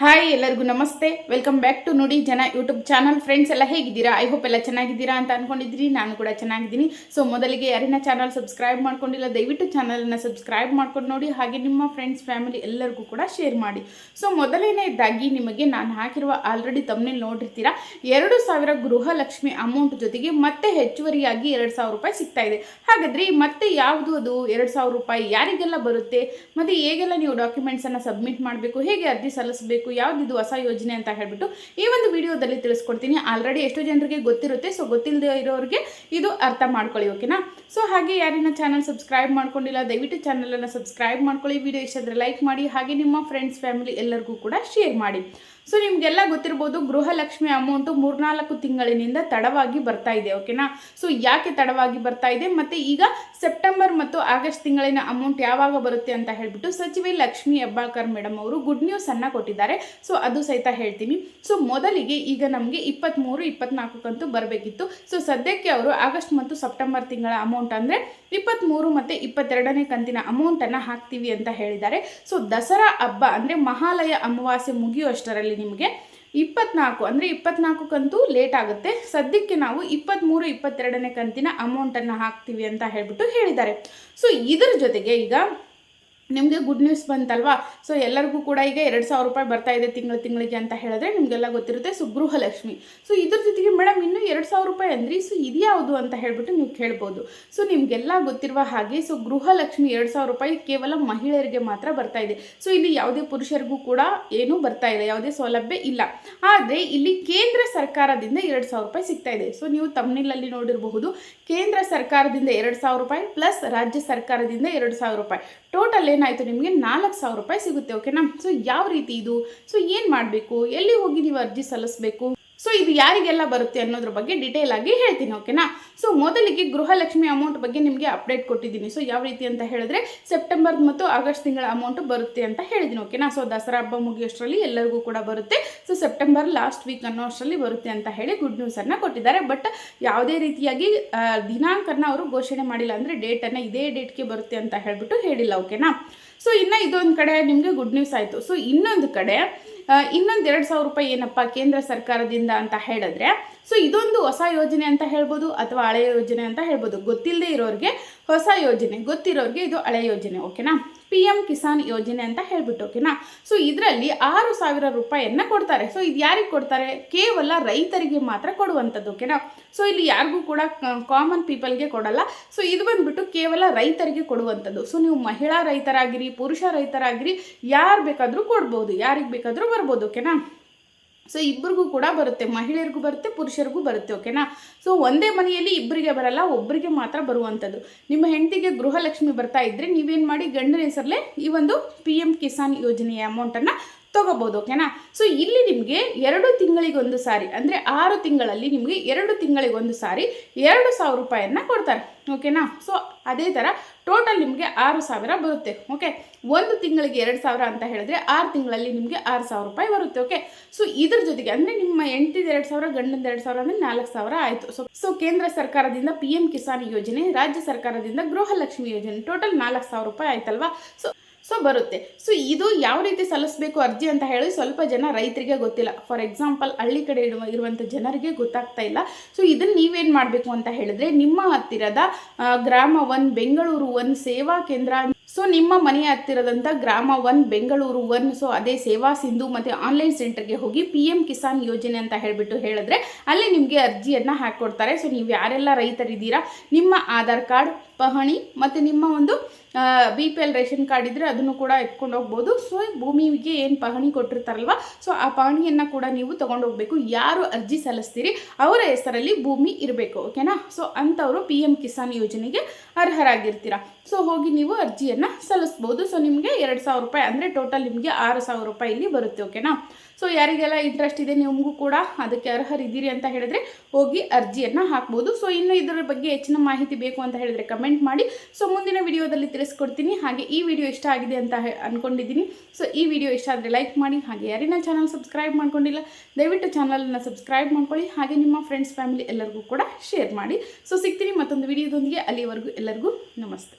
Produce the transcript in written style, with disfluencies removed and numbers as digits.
Hi ಎಲ್ಲರಿಗೂ ನಮಸ್ತೆ, welcome back to ನುಡಿ ಜನ ಯೂಟ್ಯೂಬ್ ಚಾನಲ್. ಫ್ರೆಂಡ್ಸ್ ಎಲ್ಲ ಹೇಗಿದ್ದೀರಾ? ಐ ಹೋಪ್ ಎಲ್ಲ ಚೆನ್ನಾಗಿದ್ದೀರಾ ಅಂತ ಅನ್ಕೊಂಡಿದ್ದೀನಿ. ನಾನು ಕೂಡ ಚೆನ್ನಾಗಿದ್ದೀನಿ. ಸೊ ಮೊದಲಿಗೆ ಯಾರಿನ ಚಾನಲ್ ಸಬ್ಸ್ಕ್ರೈಬ್ ಮಾಡ್ಕೊಂಡಿಲ್ಲ ದಯವಿಟ್ಟು ಚಾನಲನ್ನು ಸಬ್ಸ್ಕ್ರೈಬ್ ಮಾಡ್ಕೊಂಡು ನೋಡಿ, ಹಾಗೆ ನಿಮ್ಮ ಫ್ರೆಂಡ್ಸ್ ಫ್ಯಾಮಿಲಿ ಎಲ್ಲರಿಗೂ ಕೂಡ ಶೇರ್ ಮಾಡಿ. ಸೊ ಮೊದಲನೇದಾಗಿ ನಿಮಗೆ ನಾನು ಹಾಕಿರುವ ಆಲ್ರೆಡಿ ತಮ್ಮನೇಲಿ ನೋಡಿರ್ತೀರಾ, 2,000 ಗೃಹಲಕ್ಷ್ಮಿ ಅಮೌಂಟ್ ಜೊತೆಗೆ ಮತ್ತೆ ಹೆಚ್ಚುವರಿಯಾಗಿ 2,000 ರೂಪಾಯಿ ಸಿಗ್ತಾ ಇದೆ. ಹಾಗಾದರೆ ಮತ್ತೆ ಯಾವುದು ಅದು 2,000 ರೂಪಾಯಿ ಯಾರಿಗೆಲ್ಲ ಬರುತ್ತೆ, ಮತ್ತು ಹೇಗೆಲ್ಲ ನೀವು ಡಾಕ್ಯುಮೆಂಟ್ಸನ್ನು ಸಬ್ಮಿಟ್ ಮಾಡಬೇಕು, ಹೇಗೆ ಅರ್ಜಿ ಸಲ್ಲಿಸಬೇಕು, ಯಾವ್ದು ಹೊಸ ಯೋಜನೆ ಅಂತ ಹೇಳ್ಬಿಟ್ಟು ಈ ಒಂದು ವಿಡಿಯೋದಲ್ಲಿ ತಿಳಿಸ್ಕೊಡ್ತೀನಿ. ಆಲ್ರೆಡಿ ಎಷ್ಟೋ ಜನರಿಗೆ ಗೊತ್ತಿರುತ್ತೆ, ಸೊ ಗೊತ್ತಿಲ್ಲದೆ ಇರೋರಿಗೆ ಇದು ಅರ್ಥ ಮಾಡ್ಕೊಳ್ಳಿ, ಓಕೆನಾ? ಸೊ ಹಾಗೆ ಯಾರಿನ ಚಾನಲ್ ಸಬ್ಸ್ಕ್ರೈಬ್ ಮಾಡ್ಕೊಂಡಿಲ್ಲ ದಯವಿಟ್ಟು ಚಾನಲನ್ನು ಸಬ್ಸ್ಕ್ರೈಬ್ ಮಾಡ್ಕೊಳ್ಳಿ. ವಿಡಿಯೋ ಇಷ್ಟ ಆದರೆ ಲೈಕ್ ಮಾಡಿ, ಹಾಗೆ ನಿಮ್ಮ ಫ್ರೆಂಡ್ಸ್ ಫ್ಯಾಮಿಲಿ ಎಲ್ಲರಿಗೂ ಕೂಡ ಶೇರ್ ಮಾಡಿ. ಸೊ ನಿಮಗೆಲ್ಲ ಗೊತ್ತಿರ್ಬೋದು, ಗೃಹಲಕ್ಷ್ಮಿ ಅಮೌಂಟು 3-4 ತಿಂಗಳಿನಿಂದ ತಡವಾಗಿ ಬರ್ತಾ ಇದೆ, ಓಕೆನಾ? ಸೊ ಯಾಕೆ ತಡವಾಗಿ ಬರ್ತಾ ಇದೆ, ಮತ್ತು ಈಗ ಸೆಪ್ಟೆಂಬರ್ ಮತ್ತು ಆಗಸ್ಟ್ ತಿಂಗಳಿನ ಅಮೌಂಟ್ ಯಾವಾಗ ಬರುತ್ತೆ ಅಂತ ಹೇಳ್ಬಿಟ್ಟು ಸಚಿವೆ ಲಕ್ಷ್ಮಿ ಹೆಬ್ಬಾಳ್ಕರ್ ಮೇಡಮ್ ಅವರು ಗುಡ್ ನ್ಯೂಸನ್ನು ಕೊಟ್ಟಿದ್ದಾರೆ. ಸೊ ಅದು ಸಹಿತ ಹೇಳ್ತೀನಿ. ಸೊ ಮೊದಲಿಗೆ ಈಗ ನಮಗೆ 23-24 ಕಂತು ಬರಬೇಕಿತ್ತು. ಸೊ ಸದ್ಯಕ್ಕೆ ಅವರು ಆಗಸ್ಟ್ ಮತ್ತು ಸೆಪ್ಟೆಂಬರ್ ತಿಂಗಳ ಅಮೌಂಟ್ ಅಂದರೆ 23 ಮತ್ತು 22ನೇ ಕಂತಿನ ಅಮೌಂಟನ್ನು ಹಾಕ್ತೀವಿ ಅಂತ ಹೇಳಿದ್ದಾರೆ. ಸೊ ದಸರಾ ಹಬ್ಬ ಅಂದರೆ ಮಹಾಲಯ ಅಮಾವಾಸ್ಯೆ ಮುಗಿಯುವಷ್ಟರಲ್ಲಿ ನಿಮಗೆ 24 ಅಂದರೆ 24 ಕಂತು ಲೇಟ್ ಆಗುತ್ತೆ. ಸದ್ಯಕ್ಕೆ ನಾವು 23-22ನೇ ಕಂತಿನ ಅಮೌಂಟನ್ನು ಹಾಕ್ತೀವಿ ಅಂತ ಹೇಳ್ಬಿಟ್ಟು ಹೇಳಿದ್ದಾರೆ. ಸೊ ಇದರ ಜೊತೆಗೆ ಈಗ ನಿಮಗೆ ಗುಡ್ ನ್ಯೂಸ್ ಬಂತಲ್ವಾ? ಸೊ ಎಲ್ಲರಿಗೂ ಕೂಡ ಈಗ 2,000 ರೂಪಾಯಿ ಬರ್ತಾ ಇದೆ ತಿಂಗಳಿಗೆ ಅಂತ ಹೇಳಿದ್ರೆ ನಿಮಗೆಲ್ಲ ಗೊತ್ತಿರುತ್ತೆ. ಸೊ ಗೃಹಲಕ್ಷ್ಮಿ, ಸೊ ಇದ್ರ ಜೊತೆಗೆ ಮೇಡಮ್ ಇನ್ನೂ 2,000 ರೂಪಾಯಿ ಅಂದ್ರಿ, ಸೊ ಇದು ಯಾವುದು ಅಂತ ಹೇಳ್ಬಿಟ್ಟು ನೀವು ಕೇಳ್ಬೋದು. ಸೊ ನಿಮಗೆಲ್ಲ ಗೊತ್ತಿರುವ ಹಾಗೆ ಸೊ ಗೃಹಲಕ್ಷ್ಮಿ 2,000 ರೂಪಾಯಿ ಕೇವಲ ಮಹಿಳೆಯರಿಗೆ ಮಾತ್ರ ಬರ್ತಾ ಇದೆ. ಸೊ ಇಲ್ಲಿ ಯಾವುದೇ ಪುರುಷರಿಗೂ ಕೂಡ ಏನೂ ಬರ್ತಾ ಇಲ್ಲ, ಯಾವುದೇ ಸೌಲಭ್ಯ ಇಲ್ಲ. ಆದರೆ ಇಲ್ಲಿ ಕೇಂದ್ರ ಸರ್ಕಾರದಿಂದ 2,000 ರೂಪಾಯಿ ಸಿಗ್ತಾ ಇದೆ. ಸೊ ನೀವು ತಮಿಳಿನಲ್ಲಿ ನೋಡಿರಬಹುದು, ಕೇಂದ್ರ ಸರ್ಕಾರದಿಂದ 2,000 ರೂಪಾಯಿ ಪ್ಲಸ್ ರಾಜ್ಯ ಸರ್ಕಾರದಿಂದ 2,000 ರೂಪಾಯಿ, ಟೋಟಲ್ ಏನಾಯಿತು ನಿಮಗೆ 4,000 ರೂಪಾಯಿ ಸಿಗುತ್ತೆ, ಓಕೆನಾ? ಸೊ ಯಾವ ರೀತಿ ಇದು, ಸೊ ಏನು ಮಾಡಬೇಕು, ಎಲ್ಲಿ ಹೋಗಿ ನೀವು ಅರ್ಜಿ ಸಲ್ಲಿಸಬೇಕು, ಸೊ ಇದು ಯಾರಿಗೆಲ್ಲ ಬರುತ್ತೆ ಅನ್ನೋದ್ರ ಬಗ್ಗೆ ಡೀಟೇಲ್ ಆಗಿ ಹೇಳ್ತೀನಿ, ಓಕೆನಾ? ಸೊ ಮೊದಲಿಗೆ ಗೃಹಲಕ್ಷ್ಮಿ ಅಮೌಂಟ್ ಬಗ್ಗೆ ನಿಮಗೆ ಅಪ್ಡೇಟ್ ಕೊಟ್ಟಿದ್ದೀನಿ. ಸೊ ಯಾವ ರೀತಿ ಅಂತ ಹೇಳಿದ್ರೆ ಸೆಪ್ಟೆಂಬರ್ ಮತ್ತು ಆಗಸ್ಟ್ ತಿಂಗಳ ಅಮೌಂಟ್ ಬರುತ್ತೆ ಅಂತ ಹೇಳಿದ್ದೀನಿ, ಓಕೆನಾ? ಸೊ ದಸರಾ ಹಬ್ಬ ಮುಗಿಯೋಷ್ಟರಲ್ಲಿ ಎಲ್ಲರಿಗೂ ಕೂಡ ಬರುತ್ತೆ. ಸೊ ಸೆಪ್ಟೆಂಬರ್ ಲಾಸ್ಟ್ ವೀಕ್ ಅನ್ನೋ ಅಷ್ಟರಲ್ಲಿ ಬರುತ್ತೆ ಅಂತ ಹೇಳಿ ಗುಡ್ ನ್ಯೂಸನ್ನು ಕೊಟ್ಟಿದ್ದಾರೆ. ಬಟ್ ಯಾವುದೇ ರೀತಿಯಾಗಿ ದಿನಾಂಕನ ಅವರು ಘೋಷಣೆ ಮಾಡಿಲ್ಲ, ಅಂದರೆ ಡೇಟನ್ನು ಇದೇ ಡೇಟ್ಗೆ ಬರುತ್ತೆ ಅಂತ ಹೇಳಿಬಿಟ್ಟು ಹೇಳಿಲ್ಲ, ಓಕೆನಾ? ಸೊ ಇನ್ನು ಇದೊಂದು ಕಡೆ ನಿಮಗೆ ಗುಡ್ ನ್ಯೂಸ್ ಆಯಿತು. ಸೊ ಇನ್ನೊಂದು ಕಡೆ ಇನ್ನೊಂದು 2,000 ರೂಪಾಯಿ ಏನಪ್ಪ ಕೇಂದ್ರ ಸರ್ಕಾರದಿಂದ ಅಂತ ಹೇಳಿದ್ರೆ, ಸೊ ಇದೊಂದು ಹೊಸ ಯೋಜನೆ ಅಂತ ಹೇಳ್ಬೋದು ಅಥವಾ ಹಳೆಯ ಯೋಜನೆ ಅಂತ ಹೇಳ್ಬೋದು. ಗೊತ್ತಿಲ್ಲದೆ ಇರೋರಿಗೆ ಹೊಸ ಯೋಜನೆ, ಗೊತ್ತಿರೋರಿಗೆ ಇದು ಹಳೆಯ ಯೋಜನೆ, ಓಕೆನಾ? PM ಕಿಸಾನ್ ಯೋಜನೆ ಅಂತ ಹೇಳ್ಬಿಟ್ಟು, ಓಕೆನಾ? ಸೊ ಇದರಲ್ಲಿ 6,000 ರೂಪಾಯಿಯನ್ನು ಕೊಡ್ತಾರೆ. ಸೊ ಇದು ಯಾರಿಗೆ ಕೊಡ್ತಾರೆ? ಕೇವಲ ರೈತರಿಗೆ ಮಾತ್ರ ಕೊಡುವಂಥದ್ದು, ಓಕೆನಾ? ಸೊ ಇಲ್ಲಿ ಯಾರಿಗೂ ಕೂಡ ಕಾಮನ್ ಪೀಪಲ್ಗೆ ಕೊಡಲ್ಲ. ಸೊ ಇದು ಬಂದುಬಿಟ್ಟು ಕೇವಲ ರೈತರಿಗೆ ಕೊಡುವಂಥದ್ದು. ಸೊ ನೀವು ಮಹಿಳಾ ರೈತರಾಗಿರಿ, ಪುರುಷ ರೈತರಾಗಿರಿ, ಯಾರು ಬೇಕಾದರೂ ಕೊಡ್ಬೋದು, ಯಾರಿಗೆ ಬೇಕಾದರೂ ಬರ್ಬೋದು, ಓಕೆನಾ? ಸೊ ಇಬ್ಬರಿಗೂ ಕೂಡ ಬರುತ್ತೆ, ಮಹಿಳೆಯರಿಗೂ ಬರುತ್ತೆ, ಪುರುಷರಿಗೂ ಬರುತ್ತೆ, ಓಕೆನಾ? ಸೊ ಒಂದೇ ಮನೆಯಲ್ಲಿ ಇಬ್ಬರಿಗೆ ಬರಲ್ಲ, ಒಬ್ಬರಿಗೆ ಮಾತ್ರ ಬರುವಂಥದ್ದು. ನಿಮ್ಮ ಹೆಂಡತಿಗೆ ಗೃಹಲಕ್ಷ್ಮಿ ಬರ್ತಾ ಇದ್ದರೆ ನೀವೇನು ಮಾಡಿ, ಗಂಡನ ಹೆಸರಲ್ಲೇ ಈ ಒಂದು PM ಕಿಸಾನ್ ಯೋಜನೆಯ ಅಮೌಂಟನ್ನು ತೊಗೋಬೋದು, ಓಕೆನಾ? ಸೊ ಇಲ್ಲಿ ನಿಮಗೆ 2 ತಿಂಗಳಿಗೊಂದು ಸಾರಿ, ಅಂದರೆ 6 ತಿಂಗಳಲ್ಲಿ ನಿಮಗೆ 2 ತಿಂಗಳಿಗೊಂದು ಸಾರಿ 2,000 ರೂಪಾಯಿಯನ್ನು ಕೊಡ್ತಾರೆ, ಓಕೆನಾ? ಸೊ ಅದೇ ಥರ ಟೋಟಲ್ ನಿಮಗೆ 6,000 ಬರುತ್ತೆ, ಓಕೆ? 1 ತಿಂಗಳಿಗೆ 2,000 ಅಂತ ಹೇಳಿದ್ರೆ 6 ತಿಂಗಳಲ್ಲಿ ನಿಮಗೆ 6,000 ರೂಪಾಯಿ ಬರುತ್ತೆ, ಓಕೆ? ಸೊ ಇದ್ರ ಜೊತೆಗೆ ಅಂದರೆ ನಿಮ್ಮ ಹೆಂಡತಿದು 2,000, ಗಂಡನ 2,000 ಅಂದರೆ 4,000 ಆಯಿತು. ಸೊ ಕೇಂದ್ರ ಸರ್ಕಾರದಿಂದ PM ಕಿಸಾನ್ ಯೋಜನೆ, ರಾಜ್ಯ ಸರ್ಕಾರದಿಂದ ಗೃಹಲಕ್ಷ್ಮಿ ಯೋಜನೆ, ಟೋಟಲ್ 4,000 ರೂಪಾಯಿ ಆಯ್ತಲ್ವಾ? ಸೊ ಬರುತ್ತೆ. ಸೊ ಇದು ಯಾವ ರೀತಿ ಸಲ್ಲಿಸಬೇಕು ಅರ್ಜಿ ಅಂತ ಹೇಳಿ ಸ್ವಲ್ಪ ಜನ ರೈತರಿಗೆ ಗೊತ್ತಿಲ್ಲ. ಫಾರ್ ಎಕ್ಸಾಂಪಲ್ ಹಳ್ಳಿ ಕಡೆ ಇರುವಂಥ ಜನರಿಗೆ ಗೊತ್ತಾಗ್ತಾ ಇಲ್ಲ. ಸೊ ಇದನ್ನು ನೀವೇನು ಮಾಡಬೇಕು ಅಂತ ಹೇಳಿದ್ರೆ, ನಿಮ್ಮ ಹತ್ತಿರದ ಗ್ರಾಮ 1, ಬೆಂಗಳೂರು 1 ಸೇವಾ ಕೇಂದ್ರ, ಸೊ ನಿಮ್ಮ ಮನೆಯ ಹತ್ತಿರದಂಥ ಗ್ರಾಮ 1, ಬೆಂಗಳೂರು 1, ಸೊ ಅದೇ ಸೇವಾ ಸಿಂಧು ಮತ್ತು ಆನ್ಲೈನ್ ಸೆಂಟರ್ಗೆ ಹೋಗಿ PM ಕಿಸಾನ್ ಯೋಜನೆ ಅಂತ ಹೇಳಿಬಿಟ್ಟು ಹೇಳಿದ್ರೆ ಅಲ್ಲಿ ನಿಮಗೆ ಅರ್ಜಿಯನ್ನು ಹಾಕಿಕೊಡ್ತಾರೆ. ಸೊ ನೀವು ಯಾರೆಲ್ಲ ರೈತರಿದ್ದೀರಾ, ನಿಮ್ಮ ಆಧಾರ್ ಕಾರ್ಡ್, ಪಹಣಿ ಮತ್ತು ನಿಮ್ಮ ಒಂದು BPL ರೇಷನ್ ಕಾರ್ಡ್ ಇದ್ದರೆ ಅದನ್ನು ಕೂಡ ಎತ್ಕೊಂಡು ಹೋಗ್ಬೋದು. ಸೊ ಭೂಮಿಗೆ ಏನು ಪಹಣಿ ಕೊಟ್ಟಿರ್ತಾರಲ್ವ, ಸೊ ಆ ಪಹಣಿಯನ್ನು ಕೂಡ ನೀವು ತೊಗೊಂಡೋಗ್ಬೇಕು. ಯಾರು ಅರ್ಜಿ ಸಲ್ಲಿಸ್ತೀರಿ ಅವರ ಹೆಸರಲ್ಲಿ ಭೂಮಿ ಇರಬೇಕು, ಓಕೆನಾ? ಸೊ ಅಂಥವರು PM ಕಿಸಾನ್ ಯೋಜನೆಗೆ ಅರ್ಹರಾಗಿರ್ತೀರ. ಸೊ ಹೋಗಿ ನೀವು ಅರ್ಜಿಯನ್ನು ಸಲ್ಲಿಸ್ಬೋದು. ಸೊ ನಿಮಗೆ 2,000 ರೂಪಾಯಿ ಅಂದರೆ ಟೋಟಲ್ ನಿಮಗೆ 6,000 ರೂಪಾಯಿ ಇಲ್ಲಿ ಬರುತ್ತೆ, ಓಕೆನಾ? ಸೊ ಯಾರಿಗೆಲ್ಲ ಇಂಟ್ರೆಸ್ಟ್ ಇದೆ, ನಿಮಗೂ ಕೂಡ ಅದಕ್ಕೆ ಅರ್ಹರಿದ್ದೀರಿ ಅಂತ ಹೇಳಿದ್ರೆ ಹೋಗಿ ಅರ್ಜಿಯನ್ನು ಹಾಕ್ಬೋದು. ಸೊ ಇನ್ನು ಇದರ ಬಗ್ಗೆ ಹೆಚ್ಚಿನ ಮಾಹಿತಿ ಬೇಕು ಅಂತ ಹೇಳಿದ್ರೆ ಕಮೆಂಟ್ ಮಾಡಿ. ಸೊ ಮುಂದಿನ ವಿಡಿಯೋದಲ್ಲಿ ತಿಳಿಸ್ಕೊಡ್ತೀನಿ. ಹಾಗೆ ಈ ವಿಡಿಯೋ ಇಷ್ಟ ಆಗಿದೆ ಅಂತ ಅಂದ್ಕೊಂಡಿದ್ದೀನಿ. ಸೊ ಈ ವಿಡಿಯೋ ಇಷ್ಟ ಆದರೆ ಲೈಕ್ ಮಾಡಿ, ಹಾಗೆ ಯಾರಿನ ಚಾನಲ್ ಸಬ್ಸ್ಕ್ರೈಬ್ ಮಾಡ್ಕೊಂಡಿಲ್ಲ ದಯವಿಟ್ಟು ಚಾನಲನ್ನು ಸಬ್ಸ್ಕ್ರೈಬ್ ಮಾಡ್ಕೊಳ್ಳಿ, ಹಾಗೆ ನಿಮ್ಮ ಫ್ರೆಂಡ್ಸ್ ಫ್ಯಾಮಿಲಿ ಎಲ್ಲರಿಗೂ ಕೂಡ ಶೇರ್ ಮಾಡಿ. ಸೊ ಸಿಗ್ತೀನಿ ಮತ್ತೊಂದು ವಿಡಿಯೋದೊಂದಿಗೆ. ಅಲ್ಲಿವರೆಗೂ ಎಲ್ಲರಿಗೂ ನಮಸ್ತೆ.